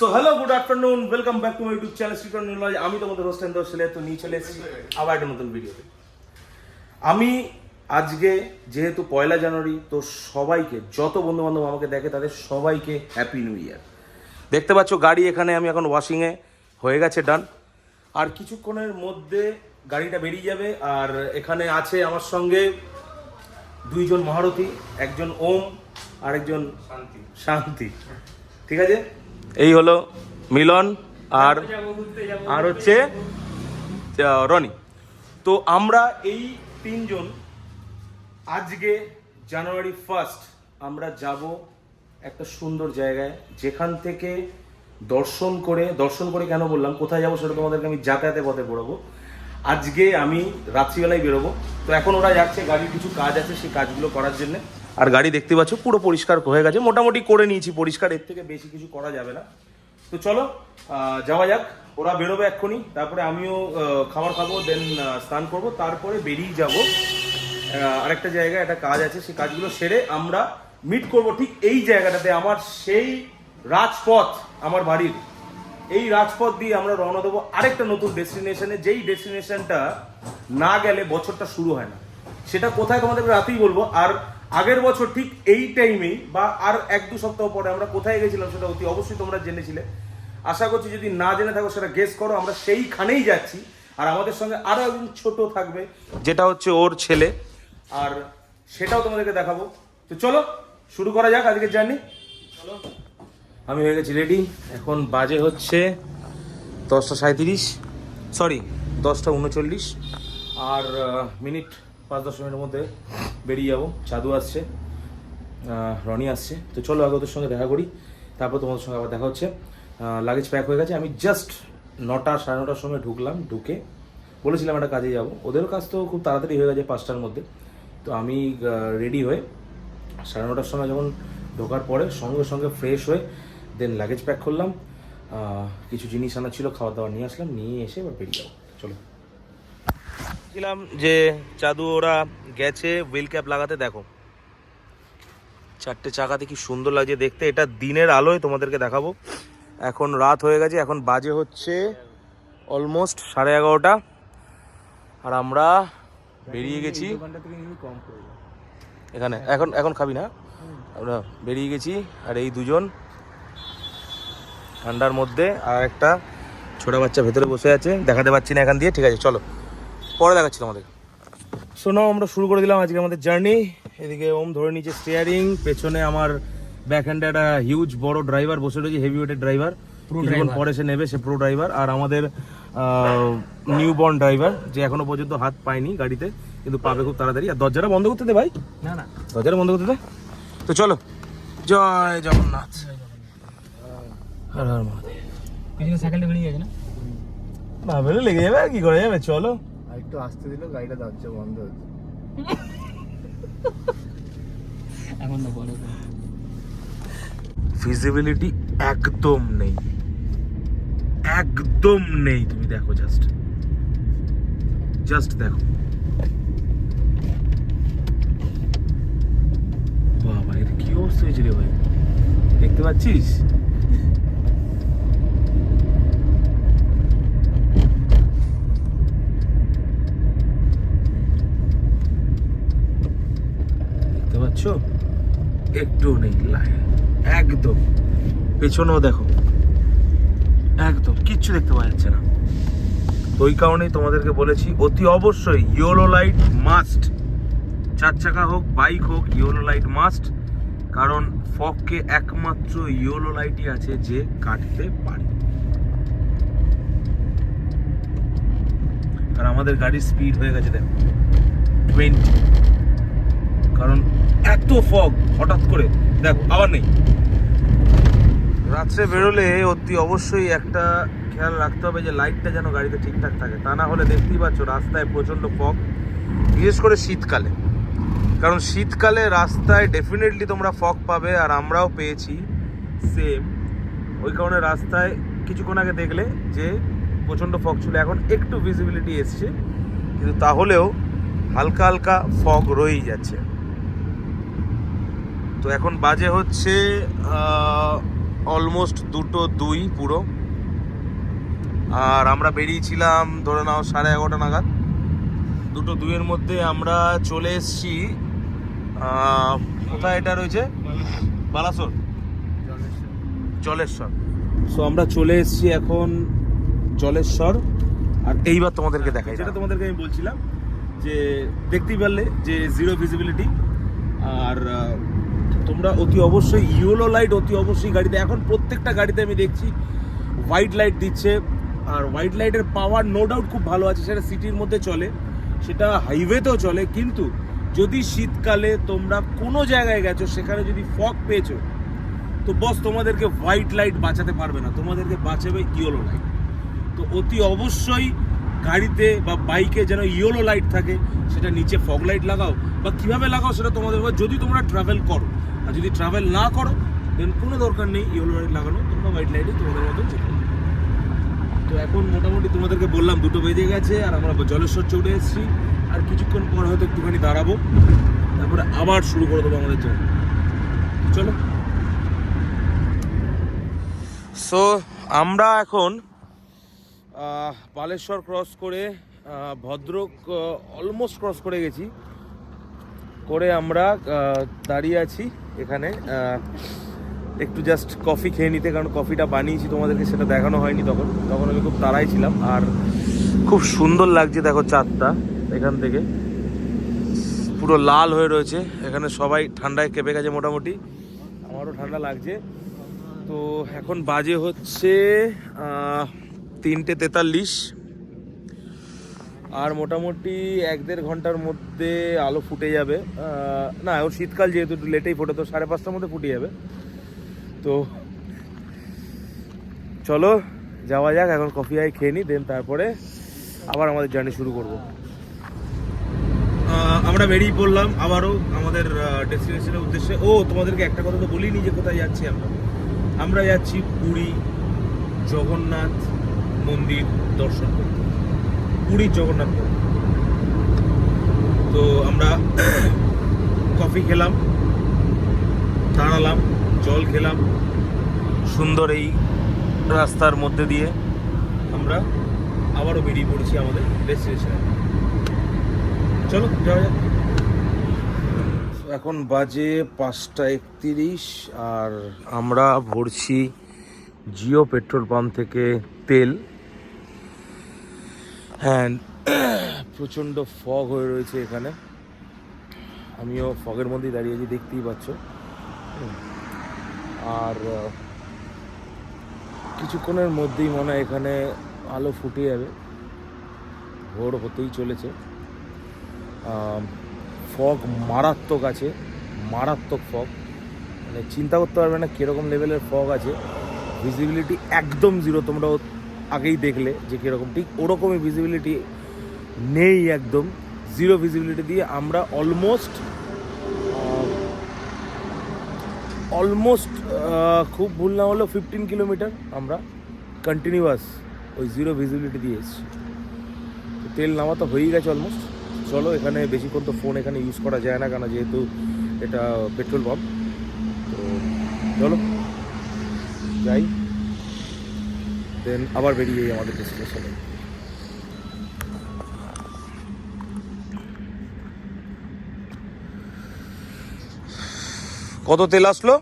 So hello good afternoon, welcome back to my YouTube channel street knowledge. আমি তোমাদের host and ছেলে তো নিয়ে চলে এসেছি আবার একটা নতুন ভিডিওতে। আমি আজকে যেহেতু 1 জানুয়ারি, তো সবাইকে, যত বন্ধু বান্ধব আমাকে দেখে তাদের সবাইকে হ্যাপি নিউ ইয়ার। দেখতে পাচ্ছ গাড়ি এখানে আমি এখন ওয়াশিংয়ে হয়ে গেছে, ডান। আর কিছুক্ষণের মধ্যে গাড়িটা বেরিয়ে যাবে। আর এখানে আছে আমার সঙ্গে দুইজন মহারথী, একজন ওম আর একজন শান্তি। ঠিক আছে, এই হলো মিলন আর হচ্ছে রনি। তো আমরা এই তিনজন আজকে জানুয়ারি 1 আমরা যাব একটা সুন্দর জায়গায়, যেখান থেকে দর্শন করে কেন বললাম কোথায় যাবো সেটা তোমাদেরকে আমি যাতায়াতে পথে পড়াবো। আজকে আমি রাত্রিবেলায় বেরোবো। তো এখন ওরা যাচ্ছে, গাড়ির কিছু কাজ আছে সেই কাজগুলো করার জন্য। আর গাড়ি দেখতে পাচ্ছ পুরো পরিষ্কার হয়ে গেছে, মোটামুটি করে নিয়েছি পরিষ্কার, এর থেকে বেশি কিছু করা যাবে না। তো চলো যাওয়া যাক। ওরা বেরোবে এক্ষুনি, তারপরে আমিও খাবার খাবো, দেন স্নান করবো, তারপরে বেরিয়ে যাব আরেকটা জায়গায়, একটা কাজ আছে, সেই কাজগুলো সেরে আমরা মিট করব ঠিক এই জায়গাটাতে। আমার সেই রাজপথ, আমার বাড়ির এই রাজপথ দিয়ে আমরা রওনা দেবো আরেকটা নতুন ডেস্টিনেশনে, যেই ডেস্টিনেশনটা না গেলে বছরটা শুরু হয় না। সেটা কোথায় তোমাদেরকে রাতেই বলবো। আর আগের বছর ঠিক এই টাইমেই বা আর 1-2 সপ্তাহ পরে আমরা কোথায় গেছিলাম সেটা অতি অবশ্যই তোমরা জেনেছিলে। আশা করছি যদি না জেনে থাকো সেটা গেস করো। আমরা সেইখানেই যাচ্ছি, আর আমাদের সঙ্গে আরো একজন ছোট থাকবে, যেটা হচ্ছে ওর ছেলে, আর সেটাও তোমাদেরকে দেখাবো। তো চলো শুরু করা যাক আজকের জার্নি। চলো, আমি হয়ে গেছি রেডি। এখন বাজে হচ্ছে 10:37, সরি 10:39, আর মিনিট 5-10 মিনিটের মধ্যে বেরিয়ে যাবো। চাঁদু আসছে, রনি আসছে। তো চলো আগে ওদের সঙ্গে দেখা করি, তারপর তোমাদের সঙ্গে আবার দেখা হচ্ছে। লাগেজ প্যাক হয়ে গেছে। আমি জাস্ট 9টা সাড়ে 9টার সময় ঢুকলাম, ঢুকে বলেছিলাম একটা কাজে যাব। ওদের কাজ তো খুব তাড়াতাড়ি হয়ে গেছে 5টার মধ্যে। তো আমি রেডি হয়ে 9:30টার সময় যখন ঢোকার পরে সঙ্গে সঙ্গে ফ্রেশ হয়ে দেন লাগেজ প্যাক করলাম। কিছু জিনিস আনা ছিল, খাওয়া দাওয়া নিয়ে আসলাম, নিয়ে এসে এবার বেরিয়ে যাবো। চলো, বলছিলাম যে চাঁদু ওরা গেছে হুইল ক্যাপ লাগাতে। দেখো 4টে চাকাতে কি সুন্দর লাগছে দেখতে। এটা দিনের আলোয় তোমাদেরকে দেখাবো। এখন রাত হয়ে গেছে, এখন বাজে হচ্ছে অলমোস্ট 11:30, আর আমরা বেরিয়ে গেছি এখানে। এখন খাবি না, আমরা বেরিয়ে গেছি। আর এই দুজন ঠান্ডার মধ্যে, আর একটা ছোট বাচ্চা ভেতরে বসে আছে, দেখাতে পাচ্ছি না এখান দিয়ে। ঠিক আছে চলো, পরে দেখাচ্ছি তোমাদের। শোনাও, আমরা শুরু করে দিলাম আজকে আমাদের জার্নি। এদিকে ওম ধরে নিচে স্টিয়ারিং, পেছনে আমার ব্যাক হ্যান্ডে একটা হিউজ বড় ড্রাইভার বসে রয়েছে, হেভি ওয়েটের ড্রাইভার। কিছুক্ষণ পরে সে নেবে, সে প্রো ড্রাইভার। আর আমাদের নিউ বর্ন ড্রাইভার, যে এখনো পর্যন্ত হাত পায়নি গাড়িতে, কিন্তু পাবে খুব তাড়াতাড়ি। আর দরজাটা বন্ধ করতে দে ভাই, না দরজাটা বন্ধ করতে দে। তো চলো, জয় জগন্নাথ, হর হর মহাদেব। পিছনে সাইকেলটা বেরিয়ে গেছে না, না বেরো লেগে যাবে, আর কি করে যাবে। চলো, আর একটু আসতে দিল, গাড়িটা দরজা বন্ধ হচ্ছে। এখন তো বড় ভিজিবিলিটি একদম নেই, একদম নেই। তুমি দেখো, জাস্ট দেখো। বাবা, এটা কি অবস্থা হয়েছে রে ভাই, দেখতে পাচ্ছিস? দেখতে পাচ্ছ, একটু নেই লাইন, একদম। পেছনেও দেখো, একদম কিচ্ছু দেখতে পাওয়া যাচ্ছে না। তো ওই কারণেই তোমাদেরকে বলেছি অতি অবশ্যই ইয়েলো লাইট মাস্ট। 4 চাকা হোক, বাইক হোক, ইয়েলো লাইট মাস্ট। কারণ ফগকে একমাত্র ইয়েলো লাইটই আছে যে কাটতে পারে। আর আমাদের গাড়ির স্পিড হয়ে গেছে দেখো 20, কারণ এত ফগ হঠাৎ করে। দেখো আবার নেই। রাত্রে বেরোলে অতি অবশ্যই একটা খেয়াল রাখতে হবে যে লাইটটা যেন গাড়িতে ঠিকঠাক থাকে, তা না হলে দেখতেই পাচ্ছ রাস্তায় প্রচণ্ড ফগ, বিশেষ করে শীতকালে। কারণ শীতকালে রাস্তায় ডেফিনেটলি তোমরা ফগ পাবে, আর আমরাও পেয়েছি সেম। ওই কারণে রাস্তায় কিছুক্ষণ আগে দেখলে যে প্রচণ্ড ফগ ছিল, এখন একটু ভিজিবিলিটি এসছে, কিন্তু তাহলেও হালকা হালকা ফগ রয়েই যাচ্ছে। তো এখন বাজে হচ্ছে অলমোস্ট 2:02 পুরো। আর আমরা বেরিয়েছিলাম ধরে নাও 11:30 নাগাদ। 2:02 এর মধ্যে আমরা চলে এসেছি কোথায় এটা রয়েছে, বালাসোর, জলেশ্বর। সো আমরা চলে এসেছি এখন জলেশ্বর। আর এইবার তোমাদেরকে দেখাই, যেটা তোমাদেরকে আমি বলছিলাম যে দেখতেই পারলে যে জিরো ভিজিবিলিটি। আর তোমরা অতি অবশ্যই ইয়েলো লাইট অতি অবশ্যই গাড়িতে, এখন প্রত্যেকটা গাড়িতে আমি দেখছি হোয়াইট লাইট দিচ্ছে। আর হোয়াইট লাইটের পাওয়ার নো ডাউট খুব ভালো আছে, সেটা সিটির মধ্যে চলে, সেটা হাইওয়েতেও চলে। কিন্তু যদি শীতকালে তোমরা কোনো জায়গায় গেছো, সেখানে যদি ফগ পেয়েছো, তো বস তোমাদেরকে হোয়াইট লাইট বাঁচাতে পারবে না, তোমাদেরকে বাঁচাবে ইয়েলো লাইট। তো অতি অবশ্যই গাড়িতে বা বাইকে যেন ইয়েলো লাইট থাকে, সেটা নিচে ফগ লাইট লাগাও বা কীভাবে লাগাও সেটা তোমাদের উপর। যদি তোমরা ট্রাভেল করো, আর যদি ট্রাভেল না করো দেন কোনো দরকার নেই ইয়েলো লাইট লাগানো, তোমরা হোয়াইট লাইটে তোমাদের মতন যেতে পারো। তো এখন মোটামুটি তোমাদেরকে বললাম 2টো বেজে গেছে, আর আমরা জলেশ্বর চলে এসেছি। আর কিছুক্ষণ পর হয়তো একটুখানি দাঁড়াবো, তারপরে আবার শুরু করে দেবো আমাদের জন্য। চলো। সো আমরা এখন বালেশ্বর ক্রস করে ভদ্রক অলমোস্ট ক্রস করে গেছি, করে আমরা দাঁড়িয়ে আছি এখানে একটু জাস্ট কফি খেয়ে নিতে, কারণ কফিটা বানিয়েছি তোমাদেরকে সেটা দেখানো হয়নি তখন আমি খুব তাড়াই ছিলাম। আর খুব সুন্দর লাগছে, দেখো চাঁদটা এখান থেকে পুরো লাল হয়ে রয়েছে। এখানে সবাই ঠান্ডায় কেঁপে গেছে মোটামুটি, আমারও ঠান্ডা লাগছে। তো এখন বাজে হচ্ছে 3:43, আর মোটামুটি 1-1.5 ঘন্টার মধ্যে আলো ফুটে যাবে। না, এখন শীতকাল যেহেতু একটু লেটেই ফোটে, তো 5:30টার মধ্যে ফুটে যাবে। তো চলো যাওয়া যাক, এখন কফি আই খেয়ে নিই, দেন তারপরে আবার আমাদের জার্নি শুরু করব। আমরা বেরিয়ে পড়লাম আবারও আমাদের ডেস্টিনেশনের উদ্দেশ্যে। ও তোমাদেরকে একটা কথা তো বলিনি যে কোথায় যাচ্ছি আমরা যাচ্ছি পুরী জগন্নাথ মন্দির দর্শন করতে, পুরীর জগন্নাথ মন্দির। তো আমরা কফি খেলাম, দাঁড়ালাম, জল খেলাম, সুন্দর এই রাস্তার মধ্যে দিয়ে আমরা আবারও বেরিয়ে পড়েছি আমাদের ডেস্টিনেশনে। চলো যাওয়া যাক। এখন বাজে 5:31, আর আমরা ভরছি জিও পেট্রোল পাম্প থেকে তেল। হ্যাঁ, প্রচণ্ড ফগ হয়ে রয়েছে এখানে, আমিও ফগের মধ্যেই দাঁড়িয়েছি, দেখতেই পাচ্ছ। আর কিছুক্ষণের মধ্যেই মনে হয় এখানে আলো ফুটে যাবে, ভোর হতেই চলেছে। ফগ মারাত্মক আছে, মারাত্মক ফগ, মানে চিন্তা করতে পারবে না কীরকম লেভেলের ফগ আছে। ভিজিবিলিটি একদম জিরো, তোমরা আগেই দেখলে যে কীরকম, ঠিক ওরকমই ভিজিবিলিটি নেই, একদম জিরো ভিজিবিলিটি দিয়ে আমরা অলমোস্ট খুব ভুল না হলেও 15 কিলোমিটার আমরা কন্টিনিউয়াস ওই জিরো ভিজিবিলিটি দিয়ে এসেছি। তেল নামা তো হয়েই গেছে অলমোস্ট। চলো, এখানে বেশিক্ষণ তো ফোন এখানে ইউজ করা যায় না, কেন যেহেতু এটা পেট্রোল পাম্প। তো চলো যাই, দেন আবার বেরিয়ে যাই আমাদের ডেস্টিনেশনে। কত তেল আসলো?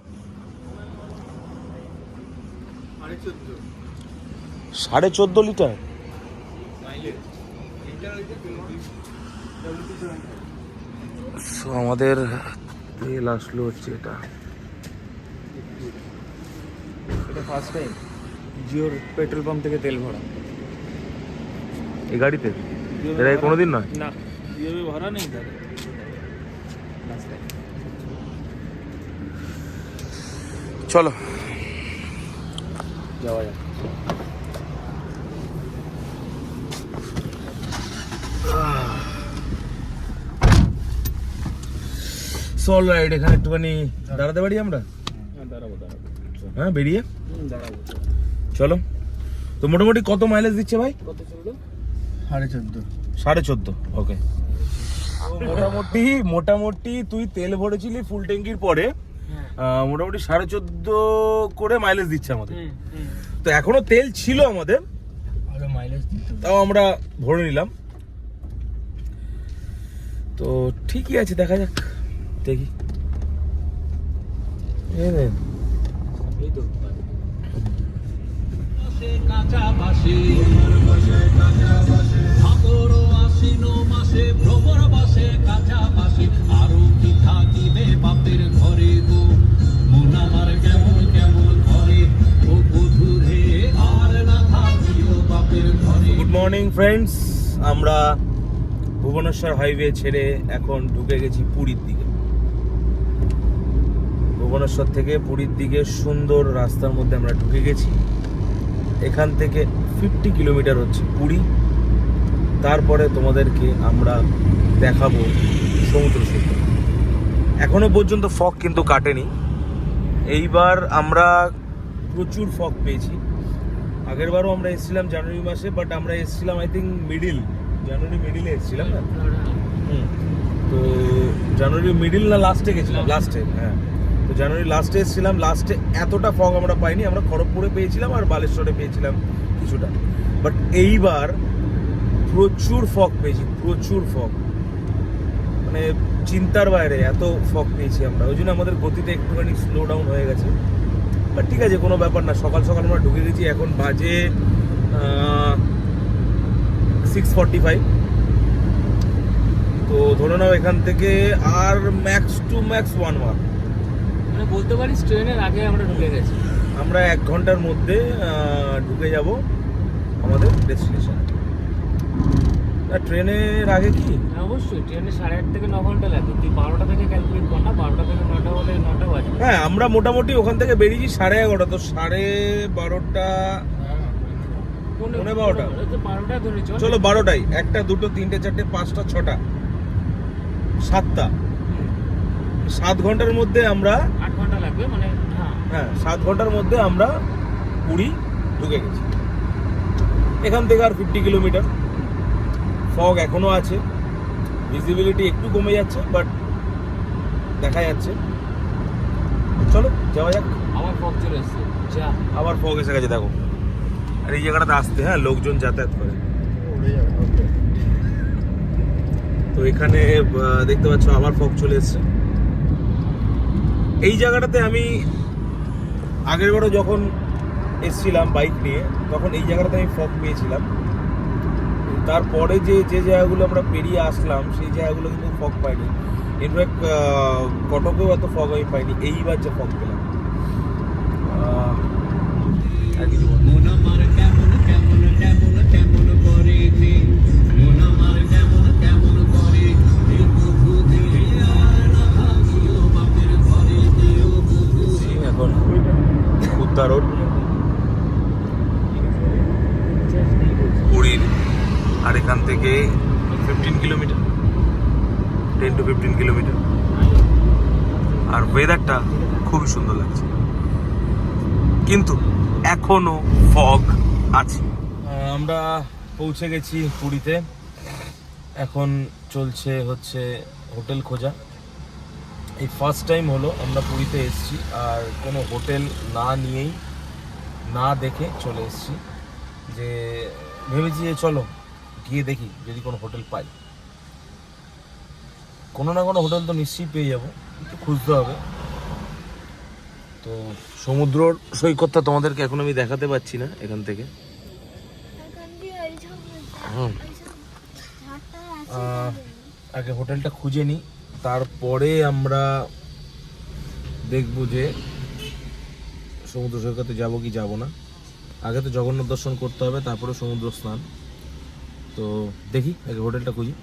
14.5 লিটার। আমাদের তেল আসলো হচ্ছে এটা ফার্স্ট টাইম জিওর পেট্রোল পাম্প থেকে তেল ভরা এই গাড়িতে। এর আগে কোনোদিন নয় না, জিওবে ভরা নেই দাদা। চলো যাওয়া যাক। চল রাইড, এখানে একটুখানি দাঁড়াতে পারি আমরা? দাঁড়াবো। হ্যাঁ, বেরিয়ে দাঁড়াবো। চলো। তো মোটামুটি কত মাইলেজ দিচ্ছে ভাই? কত চললো? 14.5। 14.5। ওকে। মোটামুটি তুই তেল ভরেছিলি ফুল ট্যাঙ্কির পরে মোটামুটি 14.5 করে মাইলেজ দিচ্ছে আমাদের। তো এখনো তেল ছিল আমাদের, আরো মাইলেজ দিতে তাও আমরা ভরে নিলাম। তো ঠিকই আছে, দেখা যাক, দেখি। এই তো গুড মর্নিং ফ্রেন্ডস, আমরা ভুবনেশ্বর হাইওয়ে ছেড়ে এখন ঢুকে গেছি পুরীর দিকে। ভুবনেশ্বর থেকে পুরীর দিকে সুন্দর রাস্তার মধ্যে আমরা ঢুকে গেছি। এখান থেকে 50 কিলোমিটার হচ্ছে পুরী। তারপরে তোমাদেরকে আমরা দেখাবো সমুদ্র সৈকত। এখনো পর্যন্ত ফগ কিন্তু কাটেনি। এইবার আমরা প্রচুর ফগ পেয়েছি। আগেরবারও আমরা এসেছিলাম জানুয়ারি মাসে, বাট আমরা এসেছিলাম আই থিঙ্ক জানুয়ারি মিডিলে এসেছিলাম না? তো জানুয়ারি মিডিল না লাস্টে গেছিলাম? লাস্টে, হ্যাঁ। তো জানুয়ারি লাস্টে এসেছিলাম। লাস্টে এতটা ফগ আমরা পাইনি, আমরা খড়গপুরে পেয়েছিলাম আর বালেশ্বরে পেয়েছিলাম কিছুটা। বাট এইবার প্রচুর ফগ পেয়েছি, প্রচুর ফগ, মানে চিন্তার বাইরে এত ফগ পেয়েছি আমরা। ওই জন্য আমাদের গতিটা একটুখানি স্লো ডাউন হয়ে গেছে। বাট ঠিক আছে, কোনো ব্যাপার না। সকাল সকাল আমরা ঢুকে গেছি। এখন বাজে 6:45। তো ধরে নাও এখান থেকে আর ম্যাক্স টু ম্যাক্স 1 আওয়ার, মানে বলতে পারিস ট্রেনের আগে আমরা ঢুকে গেছি। আমরা 1 ঘন্টার মধ্যে ঢুকে যাব আমাদের ডেস্টিনেশনে। ট্রেনের আগে কি? অবশ্যই ট্রেনে 8.5 থেকে 9 ঘন্টা লাগে। তুই 12টা থেকে ক্যালকুলেট কর না, 12টা থেকে 9টা হলে 9টা বাজে। হ্যাঁ, আমরা মোটামুটি ওখান থেকে বেরিয়েছি 11:30। তো 12:30, পৌনে 12টা। 12টা ধরে চলো 12টাই। 1টা 2টো 3টে 4টে 5টা 6টা 7টা 7 ঘন্টার মধ্যে আমরা 8 ঘন্টা লাগবে, মানে হ্যাঁ 7 ঘন্টার মধ্যে আমরা পুরী ঢুকে গেছি। এখান থেকে আর 50 কিলোমিটার। ফগ এখনো আছে, ভিজিবিলিটি একটু কমে যাচ্ছে, বাট দেখা যাচ্ছে। চলো যাওয়া যাক। আমার ফগ চলে এসছে। যা, আবার ফগ এসে গেছে, দেখো। আর এই জায়গাটাতে আসতে, হ্যাঁ, লোকজন যাতায়াত করে। উড়ে যাবে, ওকে। তো এখানে দেখতে পাচ্ছ আবার ফগ চলে এসছে। এই জায়গাটাতে আমি আগেরবারও যখন এসছিলাম বাইক নিয়ে, তখন এই জায়গাটাতে আমি ফগ পেয়েছিলাম। তারপরে যে জায়গাগুলো আমরা পেরিয়ে আসলাম, সেই জায়গাগুলো কিন্তু ফগ পাইনি। ইনফ্যাক্ট কটকেও এত ফগ আমি পাইনি। এইবার যে ফগ পেলাম, আর কিছু বলবো না। এখন উত্তর রোড পুরীর, আর এখান থেকে 15 কিলোমিটার, 10 to 15 কিলোমিটার। আর ওয়েদারটা খুবই সুন্দর লাগছে, কিন্তু এখনো ফগ আছে। আমরা পৌঁছে গেছি পুরীতে। এখন চলছে হচ্ছে হোটেল খোঁজা। এই ফার্স্ট টাইম হলো আমরা পুরীতে এসেছি আর কোনো হোটেল না নিয়েই, না দেখে চলে এসেছি। যে ভেবেছি যে চলো গিয়ে দেখি যদি কোনো হোটেল পাই। কোনো না কোনো হোটেল তো নিশ্চয়ই পেয়ে যাবো, একটু খুঁজতে হবে। তো সমুদ্র সৈকতটা তোমাদেরকে এখন আমি দেখাতে পাচ্ছি না এখান থেকে। আগে হোটেলটা খুঁজে নিই, তারপরে আমরা দেখবো যে সমুদ্র সৈকতে যাবো কি যাবো না। আগে তো জগন্নাথ দর্শন করতে হবে, তারপরে সমুদ্র স্নান। তো দেখি আগে হোটেলটা খুঁজি।